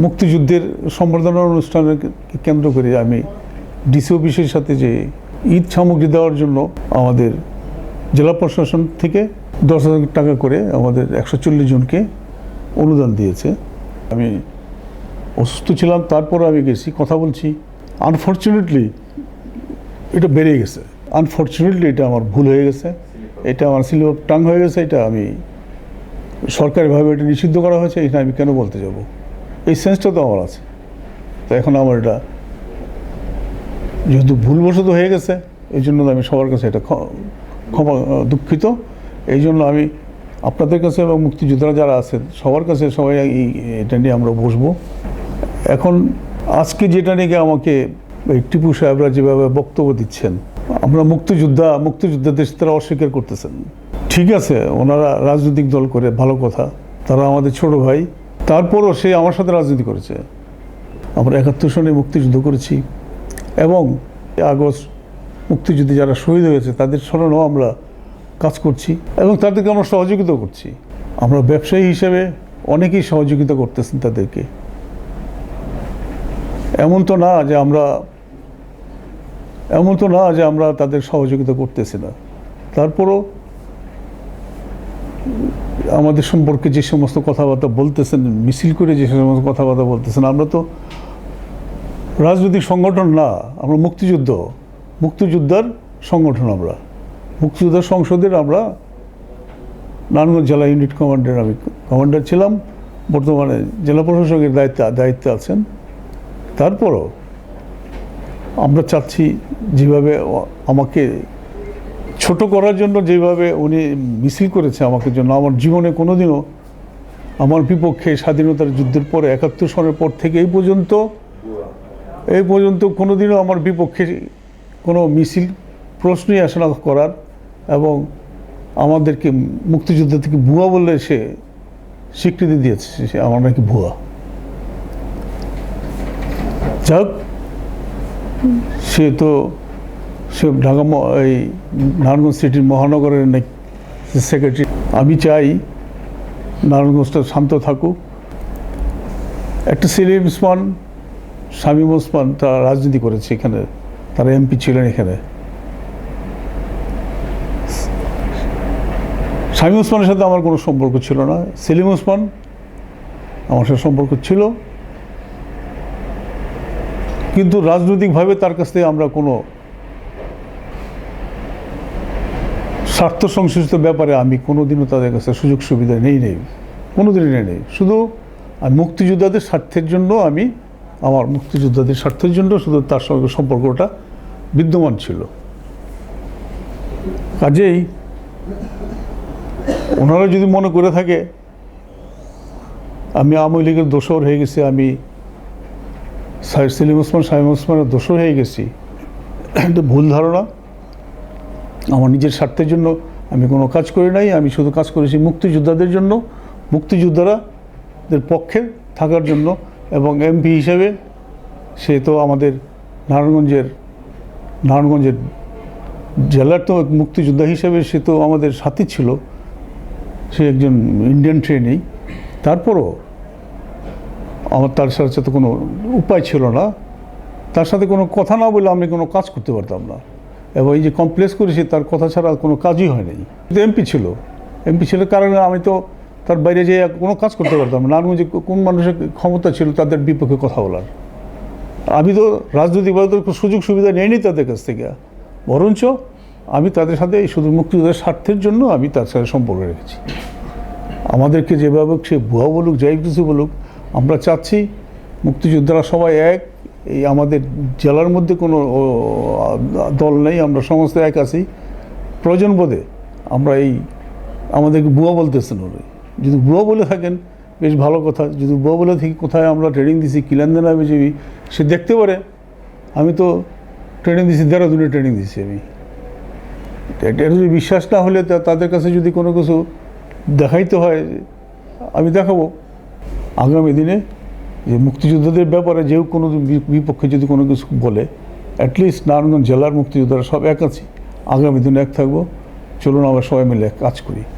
মুক্তিযুদ্ধের সম্বর্ধনা অনুষ্ঠানকে কেন্দ্র করে আমি ডিসি অফিসের সাথে যে ঈদ সামগ্রী দেওয়ার জন্য আমাদের জেলা প্রশাসন থেকে 10,000 টাকা করে আমাদের 140 জনকে অনুদান দিয়েছে। আমি অসুস্থ ছিলাম, তারপর আমি গেছি, কথা বলছি। আনফর্চুনেটলি এটা বেড়ে গেছে, আনফর্চুনেটলি এটা আমার ভুল হয়ে গেছে, এটা আমার স্লিপ অফ টাং হয়ে গেছে। এটা আমি সরকারিভাবে এটা নিষিদ্ধ করা হয়েছে, এটা আমি কেন বলতে যাব? এই সেন্সটা তো আমার আছে। তো এখন আমার এটা যেহেতু ভুলবশত হয়ে গেছে, এই জন্য আমি সবার কাছে এটা ক্ষমা দুঃখিত। এই জন্য আমি আপনাদের কাছে এবং মুক্তিযোদ্ধারা যারা আছেন সবার কাছে সবাই এটা নিয়ে আমরা বসবো। এখন আজকে যেটা নিয়ে আমাকে এই টিপু সাহেবরা যেভাবে বক্তব্য দিচ্ছেন, আমরা মুক্তিযোদ্ধাদের তারা অস্বীকার করতেছেন। ঠিক আছে, ওনারা রাজনৈতিক দল করে, ভালো কথা, তারা আমাদের ছোট ভাই, তারপরও সে আমার সাথে রাজনীতি করেছে। আমরা 71 সনে মুক্তিযুদ্ধ করেছি এবং আগস্ট মুক্তিযুদ্ধে যারা শহীদ হয়েছে তাদের স্মরণেও আমরা কাজ করছি এবং তাদেরকে আমরা সহযোগিতা করছি। আমরা ব্যবসায়ী হিসেবে অনেকেই সহযোগিতা করতেছেন তাদেরকে। এমন তো না যে আমরা তাদের সহযোগিতা করতেছি না। তারপরও আমাদের সম্পর্কে যে সমস্ত কথাবার্তা বলতেছেন, মিছিল করে যে সমস্ত কথাবার্তা বলতেছেন, আমরা তো রাজনৈতিক সংগঠন না, আমরা মুক্তিযোদ্ধার সংগঠন। আমরা মুক্তিযোদ্ধা সংসদের আমরা নারায়ণগঞ্জ জেলা ইউনিট কমান্ডার, আমি কমান্ডার ছিলাম, বর্তমানে জেলা প্রশাসকের দায়িত্বে আছেন। তারপরও আমরা চাচ্ছি যেভাবে আমাকে ছোট করার জন্য যেভাবে উনি মিছিল করেছে আমাকে জন্য, আমার জীবনে কোনোদিনও আমার বিপক্ষে স্বাধীনতার যুদ্ধের পরে 71 সনের পর থেকে এই পর্যন্ত কোনোদিনও আমার বিপক্ষে কোনো মিছিল প্রশ্নই আসে না করার, এবং আমাদেরকে মুক্তিযুদ্ধ থেকে ভুয়া বলে সে স্বীকৃতি দিয়েছে, সে আমার নাকি ভুয়া। যাক, সে ঢাকা এই নারায়ণগঞ্জ সিটির মহানগরের সেক্রেটারি। আমি চাই নারায়ণগঞ্জটা শান্ত থাকুক। একটা সেলিম ওসমান, শামীম ওসমান তারা রাজনীতি করেছে এখানে, তারা এমপি ছিলেন এখানে। শামীম ওসমানের সাথে আমার কোনো সম্পর্ক ছিল না, সেলিম ওসমান আমার সাথে সম্পর্ক ছিল, কিন্তু রাজনৈতিকভাবে তার কাছ থেকে আমরা কোনো স্বার্থ সংশ্লিষ্ট ব্যাপারে আমি কোনোদিনও তাদের কাছে সুযোগ সুবিধা কোনোদিনই নেই। শুধু মুক্তিযোদ্ধাদের স্বার্থের জন্য আমার মুক্তিযোদ্ধাদের স্বার্থের জন্য শুধু তার সঙ্গে সম্পর্কটা বিদ্যমান ছিল। কাজেই ওনারা যদি মনে করে থাকে আমি আওয়ামী লীগের দোসর হয়ে গেছি, আমি সেলিম ওসমান, শামীম ওসমানের দোসর হয়ে গেছি, এটা ভুল ধারণা। আমার নিজের স্বার্থের জন্য আমি কোনো কাজ করি নাই, আমি শুধু কাজ করেছি মুক্তিযোদ্ধাদের জন্য, মুক্তিযোদ্ধাদের পক্ষে থাকার জন্য। এবং এমপি হিসেবে সে তো আমাদের নারায়ণগঞ্জের জেলার তো মুক্তিযোদ্ধা হিসেবে সে তো আমাদের সাথী ছিল, সে একজন ইন্ডিয়ান ট্রেনি। তারপরও আমার তার সাথে তো কোনো উপায় ছিল না, তার সাথে কোনো কথা না বলে আমি কোনো কাজ করতে পারতাম না। এবং এই যে কমপ্লেক্স করেছি তার কথা ছাড়া কোনো কাজই হয় নাই। কিন্তু এমপি ছিল কারণে আমি তো তার বাইরে যেয়ে কোনো কাজ করতে পারতাম না। নারায়ণগঞ্জে কোন মানুষের ক্ষমতা ছিল তাদের বিপক্ষে কথা বলার? আমি তো রাজনৈতিকভাবে তো সুযোগ সুবিধা নেইনি তাদের কাছ থেকে, বরঞ্চ আমি তাদের সাথে শুধু মুক্তিযুদ্ধের স্বার্থের জন্য আমি তার সাথে সম্পর্ক রেখেছি। আমাদেরকে যেভাবে সে ভুয়া বলুক, যাই কিছু বলুক, আমরা চাচ্ছি মুক্তিযোদ্ধারা সবাই এক। এই আমাদের জেলার মধ্যে কোনো দল নেই, আমরা সমস্ত এক আছি। প্রয়োজন বোধে আমরা আমাদেরকে ভুয়া বলতেছেন উনি, যদি ভুয়া বলে থাকেন বেশ ভালো কথা। যদি ভুয়া বলে থাকি কোথায় আমরা ট্রেনিং দিছি, কিলান্দান আইবিজিবি, সে দেখতে পারে। আমি তো ট্রেনিং দিছি, দেহরাদুনে ট্রেনিং দিছি আমি। এটা যদি বিশ্বাস না হলে তাদের কাছে যদি কোনো কিছু দেখাইতে হয় আমি দেখাবো আগামী দিনে, যে মুক্তিযোদ্ধাদের ব্যাপারে যেও কোনো বিপক্ষে যদি কোনো কিছু বলে, অ্যাটলিস্ট নারায়ণগঞ্জ জেলার মুক্তিযোদ্ধারা সব এক আছি, আগামী দিনে এক থাকবো। চলুন আমরা সবাই মিলে কাজ করি।